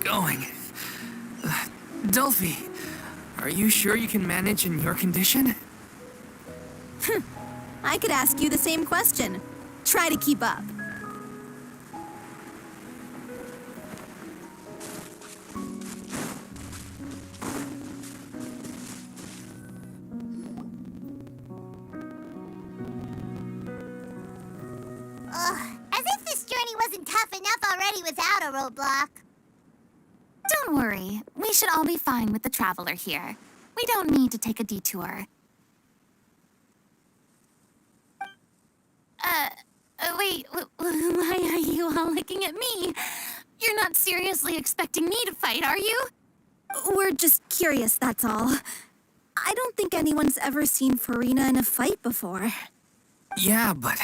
going. Delphi, are you sure you can manage in your condition? I could ask you the same question. Try to keep up. As if this journey wasn't tough enough already without a roadblock. Don't worry. We should all be fine with the traveler here. We don't need to take a detour. Wait, why are you all looking at me? You're not seriously expecting me to fight, are you? We're just curious, that's all. I don't think anyone's ever seen Farina in a fight before. Yeah, but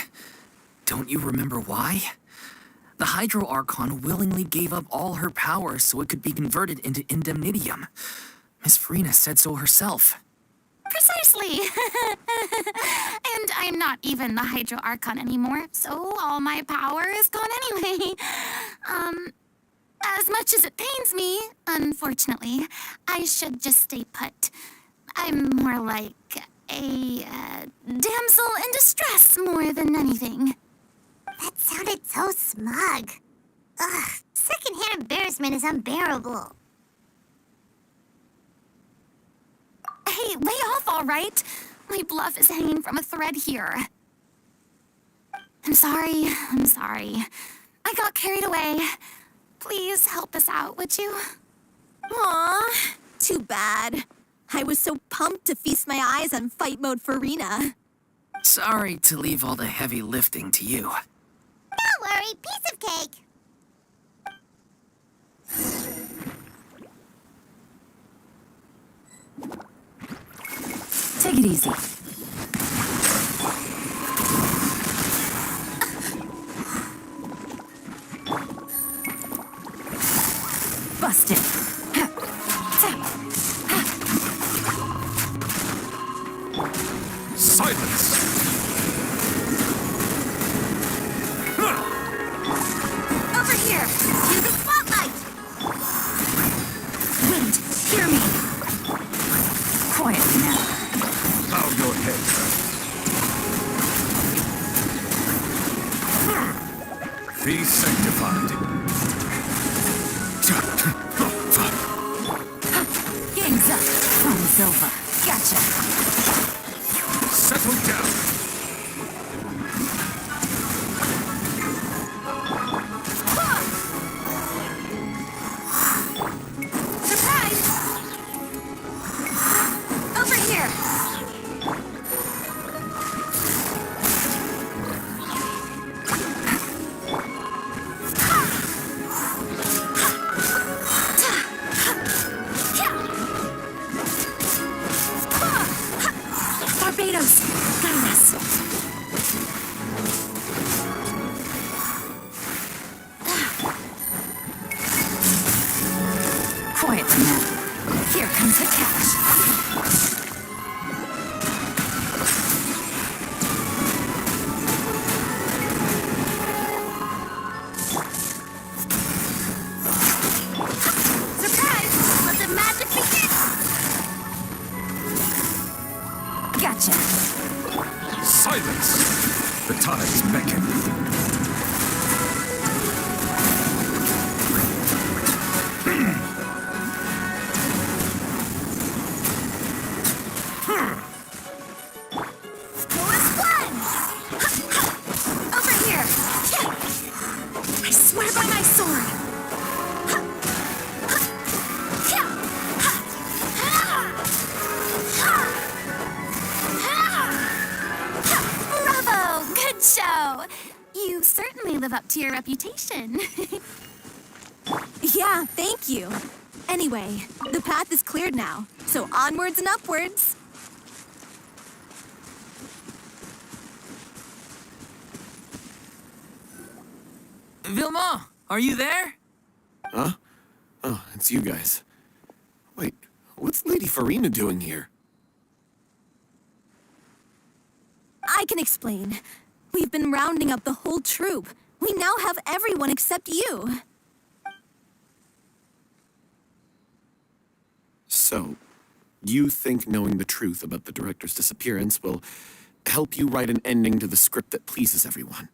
don't you remember why? The Hydro Archon willingly gave up all her power so it could be converted into indemnitium. Miss Farina said so herself. Precisely. And I'm not even the Hydro Archon anymore, so all my power is gone anyway. As much as it pains me, unfortunately, I should just stay put. I'm more like a damsel in distress more than anything. That sounded so smug. Ugh, secondhand embarrassment is unbearable. Hey, lay off, all right? My bluff is hanging from a thread here. I'm sorry. I got carried away. Please help us out, would you? Aw, too bad. I was so pumped to feast my eyes on fight mode Farina. Sorry to leave all the heavy lifting to you. Don't worry, piece of cake. Take it easy. Busted. Silence! Over here! Use the spotlight! Wait, hear me. Quiet now. Bow your head. Be sanctified. Game's up. Fun's over. Gotcha. Settle down. Surprise! Over here! Barbados! Got us! Quiet now. Here comes the catch. Surprise! Let the magic begin! Gotcha. Silence! The tides beckon. Over here! I swear by my sword! Bravo! Good show! You certainly live up to your reputation. Yeah, thank you. Anyway, the path is cleared now, so onwards and upwards. Vilmant, are you there? Huh? Oh, it's you guys. Wait, what's Lady Farina doing here? I can explain. We've been rounding up the whole troop. We now have everyone except you. So, you think knowing the truth about the director's disappearance will help you write an ending to the script that pleases everyone?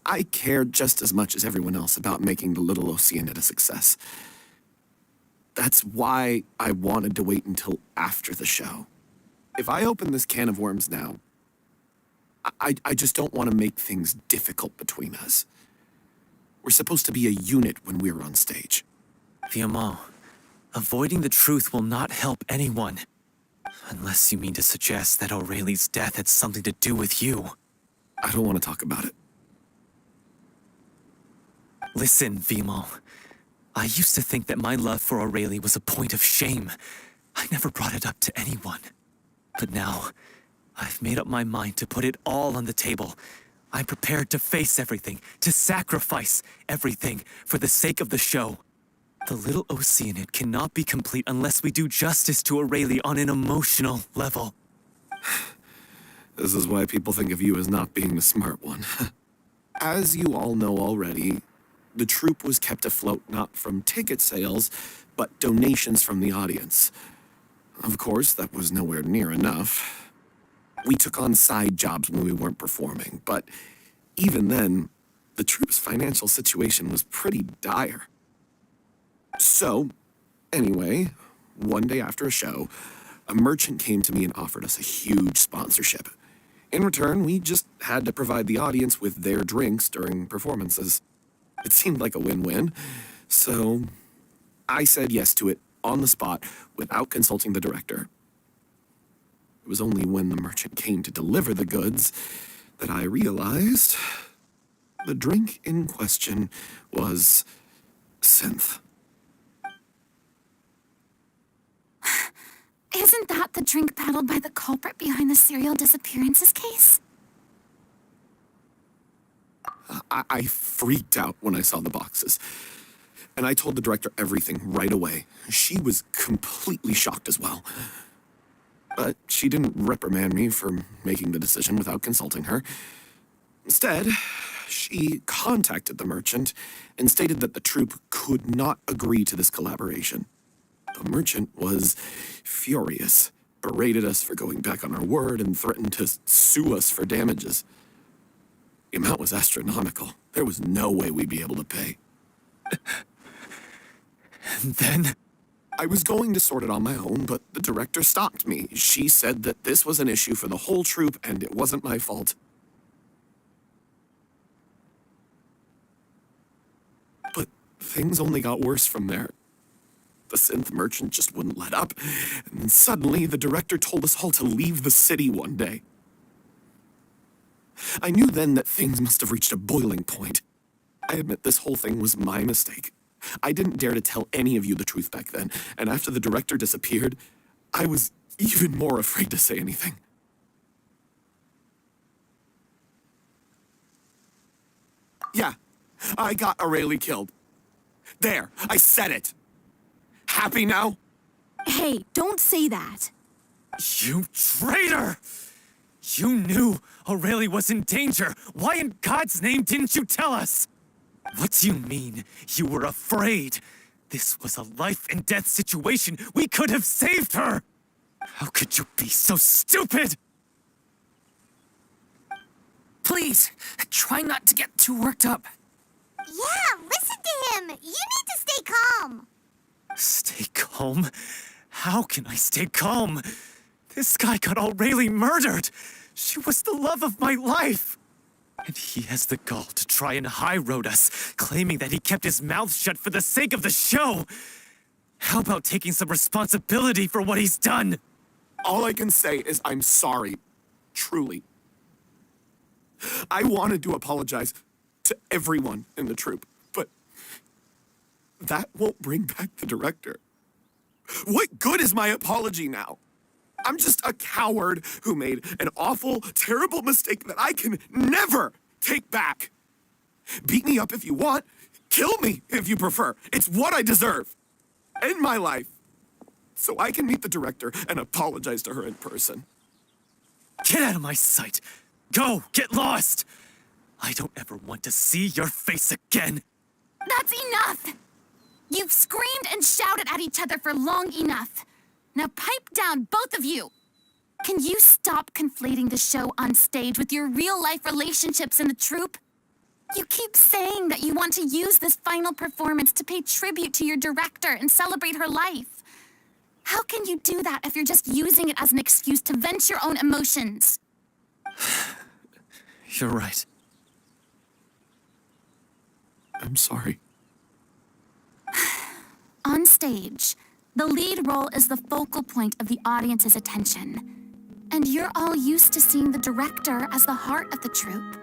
I care just as much as everyone else about making the Little Oceanid a success. That's why I wanted to wait until after the show. If I open this can of worms now, I just don't want to make things difficult between us. We're supposed to be a unit when we're on stage. Vilmant, avoiding the truth will not help anyone. Unless you mean to suggest that Aurelie's death had something to do with you. I don't want to talk about it. Listen, Vilmant. I used to think that my love for Aurelie was a point of shame. I never brought it up to anyone. But now, I've made up my mind to put it all on the table. I'm prepared to face everything, to sacrifice everything for the sake of the show. The Little Oceanid cannot be complete unless we do justice to Aurelie on an emotional level. This is why people think of you as not being the smart one. As you all know already, the troupe was kept afloat not from ticket sales, but donations from the audience. Of course, that was nowhere near enough. We took on side jobs when we weren't performing, but even then, the troupe's financial situation was pretty dire. So, anyway, one day after a show, a merchant came to me and offered us a huge sponsorship. In return, we just had to provide the audience with their drinks during performances. It seemed like a win-win, so I said yes to it on the spot without consulting the director. It was only when the merchant came to deliver the goods that I realized the drink in question was synth. Isn't that the drink paddled by the culprit behind the serial disappearances case? I freaked out when I saw the boxes. And I told the director everything right away. She was completely shocked as well. But she didn't reprimand me for making the decision without consulting her. Instead, she contacted the merchant and stated that the troupe could not agree to this collaboration. The merchant was furious, berated us for going back on our word, and threatened to sue us for damages. The amount was astronomical. There was no way we'd be able to pay. And then? I was going to sort it on my own, but the director stopped me. She said that this was an issue for the whole troupe, and it wasn't my fault. But things only got worse from there. The synth merchant just wouldn't let up, and then suddenly the director told us all to leave the city one day. I knew then that things must have reached a boiling point. I admit this whole thing was my mistake. I didn't dare to tell any of you the truth back then, and after the director disappeared, I was even more afraid to say anything. Yeah, I got Aurelie killed. There, I said it. Happy now? Hey, don't say that. You traitor! You knew Aurelie was in danger. Why in God's name didn't you tell us? What do you mean you were afraid? This was a life and death situation. We could have saved her. How could you be so stupid? Please, try not to get too worked up. Yeah, listen to him. You need to stay calm. Stay calm? How can I stay calm? This guy got Aurelie murdered. She was the love of my life. And he has the gall to try and high-road us, claiming that he kept his mouth shut for the sake of the show. How about taking some responsibility for what he's done? All I can say is I'm sorry. Truly. I wanted to apologize to everyone in the troupe, but that won't bring back the director. What good is my apology now? I'm just a coward who made an awful, terrible mistake that I can never take back. Beat me up if you want. Kill me if you prefer. It's what I deserve. End my life. So I can meet the director and apologize to her in person. Get out of my sight. Go, get lost. I don't ever want to see your face again. That's enough! You've screamed and shouted at each other for long enough. Now pipe down, both of you! Can you stop conflating the show on stage with your real-life relationships in the troupe? You keep saying that you want to use this final performance to pay tribute to your director and celebrate her life. How can you do that if you're just using it as an excuse to vent your own emotions? You're right. I'm sorry. On stage, the lead role is the focal point of the audience's attention. And you're all used to seeing the director as the heart of the troupe.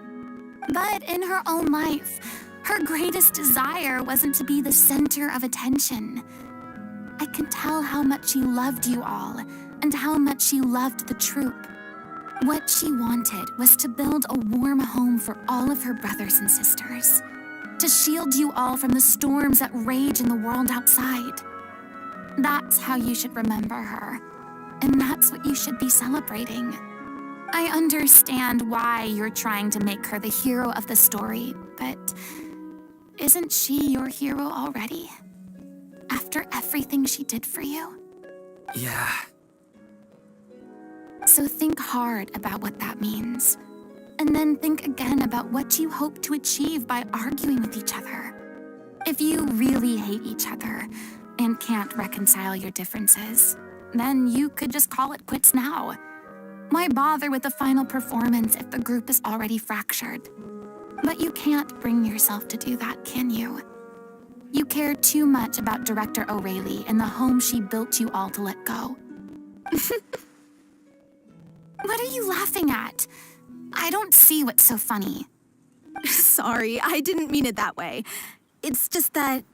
But in her own life, her greatest desire wasn't to be the center of attention. I can tell how much she loved you all, and how much she loved the troupe. What she wanted was to build a warm home for all of her brothers and sisters. To shield you all from the storms that rage in the world outside. That's how you should remember her. And that's what you should be celebrating. I understand why you're trying to make her the hero of the story, but isn't she your hero already? After everything she did for you? Yeah. So think hard about what that means. And then think again about what you hope to achieve by arguing with each other. If you really hate each other and can't reconcile your differences, then you could just call it quits now. Why bother with the final performance if the group is already fractured? But you can't bring yourself to do that, can you? You care too much about Director O'Reilly and the home she built you all to let go. What are you laughing at? I don't see what's so funny. Sorry, I didn't mean it that way. It's just that,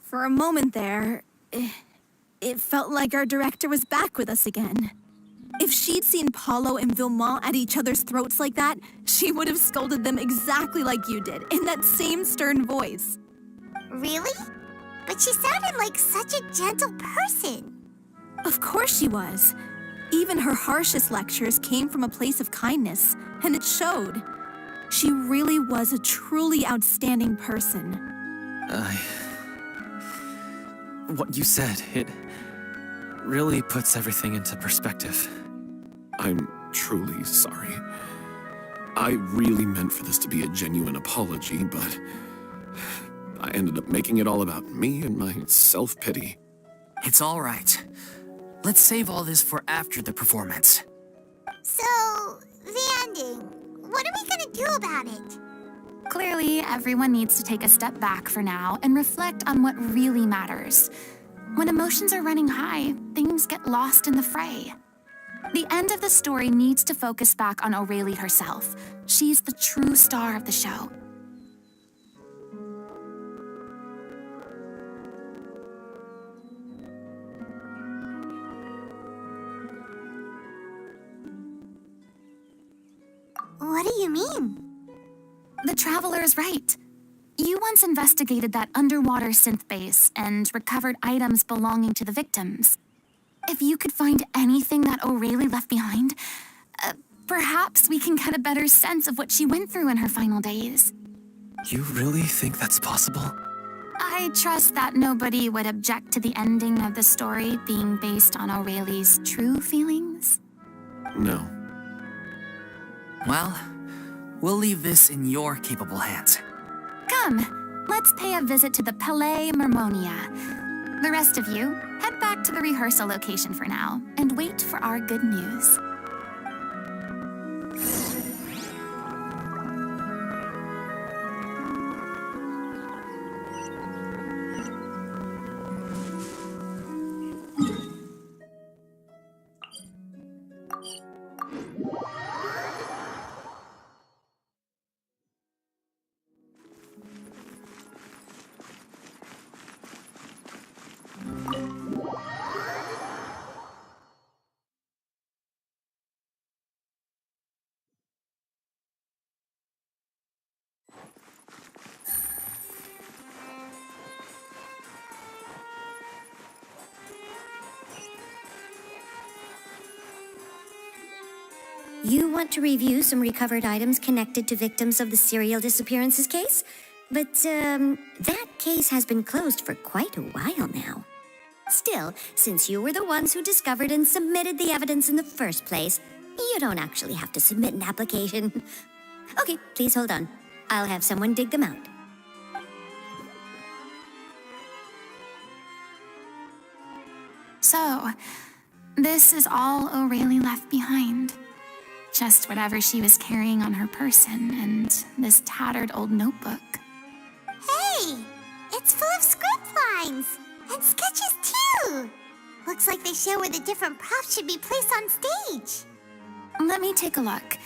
for a moment there, it felt like our director was back with us again. If she'd seen Paulo and Vilmant at each other's throats like that, she would have scolded them exactly like you did, in that same stern voice. Really? But she sounded like such a gentle person. Of course she was. Even her harshest lectures came from a place of kindness, and it showed. She really was a truly outstanding person. What you said, it really puts everything into perspective. I'm truly sorry. I really meant for this to be a genuine apology, but I ended up making it all about me and my self-pity. It's all right. Let's save all this for after the performance. So, the ending. What are we gonna do about it? Clearly, everyone needs to take a step back for now and reflect on what really matters. When emotions are running high, things get lost in the fray. The end of the story needs to focus back on O'Reilly herself. She's the true star of the show. What do you mean? The Traveler is right. You once investigated that underwater synth base and recovered items belonging to the victims. If you could find anything that O'Reilly left behind, perhaps we can get a better sense of what she went through in her final days. You really think that's possible? I trust that nobody would object to the ending of the story being based on O'Reilly's true feelings. No. Well, we'll leave this in your capable hands. Come, let's pay a visit to the Palais Mermonia. The rest of you, head back to the rehearsal location for now and wait for our good news. You want to review some recovered items connected to victims of the serial disappearances case? But, that case has been closed for quite a while now. Still, since you were the ones who discovered and submitted the evidence in the first place, you don't actually have to submit an application. Okay, please hold on. I'll have someone dig them out. So, this is all O'Reilly left behind. Just whatever she was carrying on her person and this tattered old notebook. Hey! It's full of script lines! And sketches too! Looks like they show where the different props should be placed on stage. Let me take a look.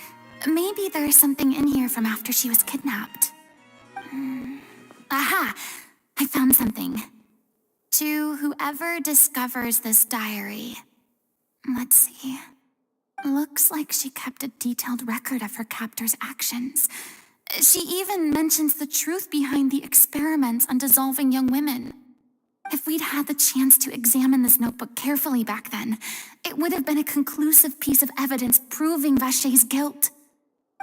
Maybe there's something in here from after she was kidnapped. Aha! I found something. To whoever discovers this diary. Let's see. Looks like she kept a detailed record of her captor's actions. She even mentions the truth behind the experiments on dissolving young women. If we'd had the chance to examine this notebook carefully back then, it would have been a conclusive piece of evidence proving Vacher's guilt.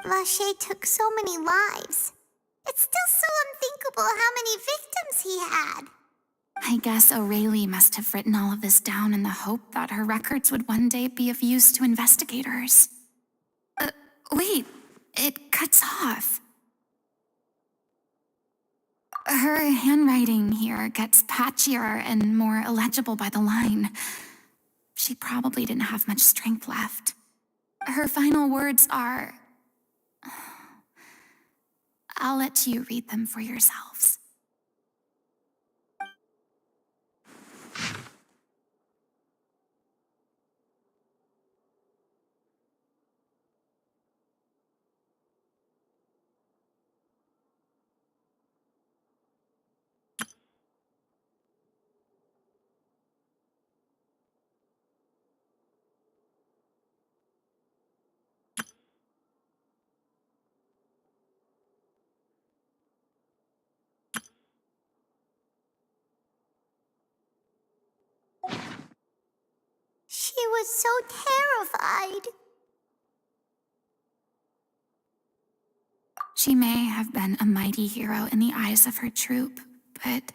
Vacher took so many lives. It's still so unthinkable how many victims he had. I guess O'Reilly must have written all of this down in the hope that her records would one day be of use to investigators. Wait, it cuts off. Her handwriting here gets patchier and more illegible by the line. She probably didn't have much strength left. Her final words are... I'll let you read them for yourselves. She was so terrified. She may have been a mighty hero in the eyes of her troop, but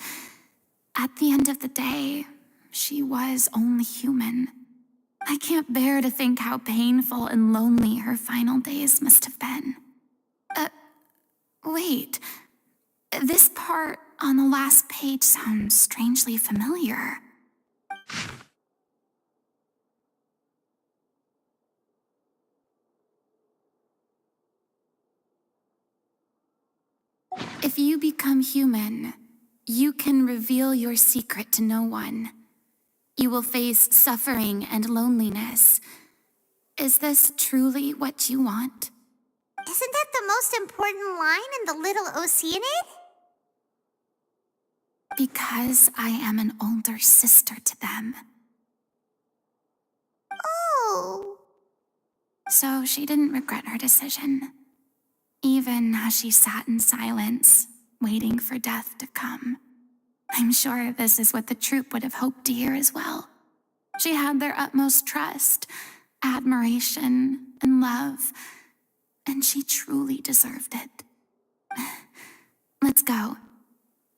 at the end of the day, she was only human. I can't bear to think how painful and lonely her final days must have been. Wait. This part on the last page sounds strangely familiar. If you become human, you can reveal your secret to no one. You will face suffering and loneliness. Is this truly what you want? Isn't that the most important line in the Little Oceanid? Because I am an older sister to them. Oh. So she didn't regret her decision, even as she sat in silence, waiting for death to come. I'm sure this is what the troop would have hoped to hear as well. She had their utmost trust, admiration, and love, and she truly deserved it. Let's go.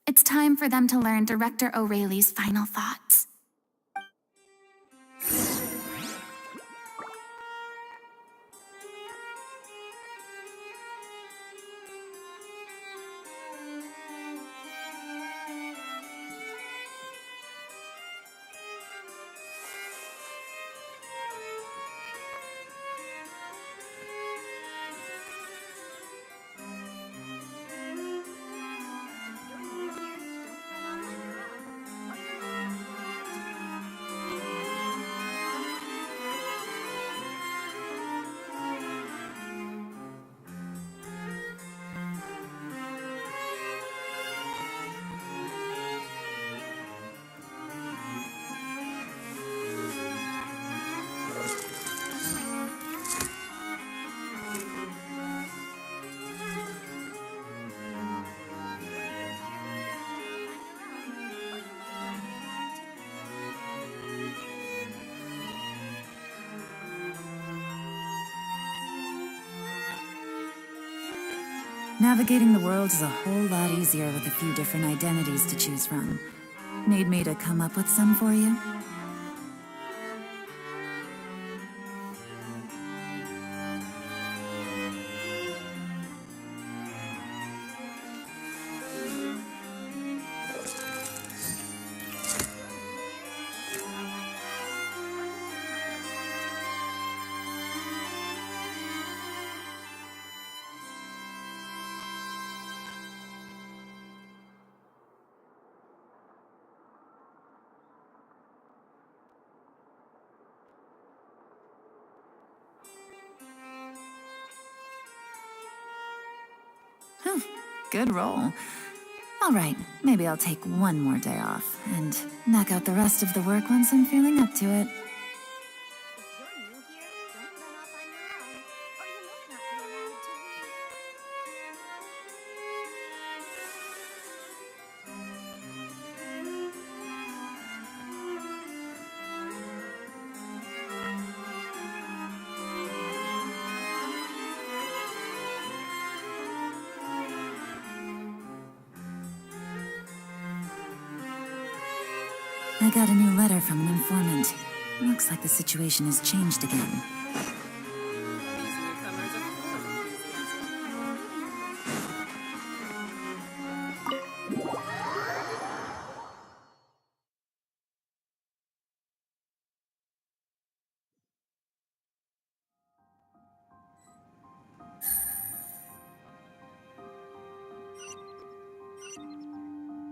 It's time for them to learn Director O'Reilly's final thoughts. Navigating the world is a whole lot easier with a few different identities to choose from. Need me to come up with some for you? Good roll. All right, maybe I'll take one more day off and knock out the rest of the work once I'm feeling up to it. I got a new letter from an informant. Looks like the situation has changed again.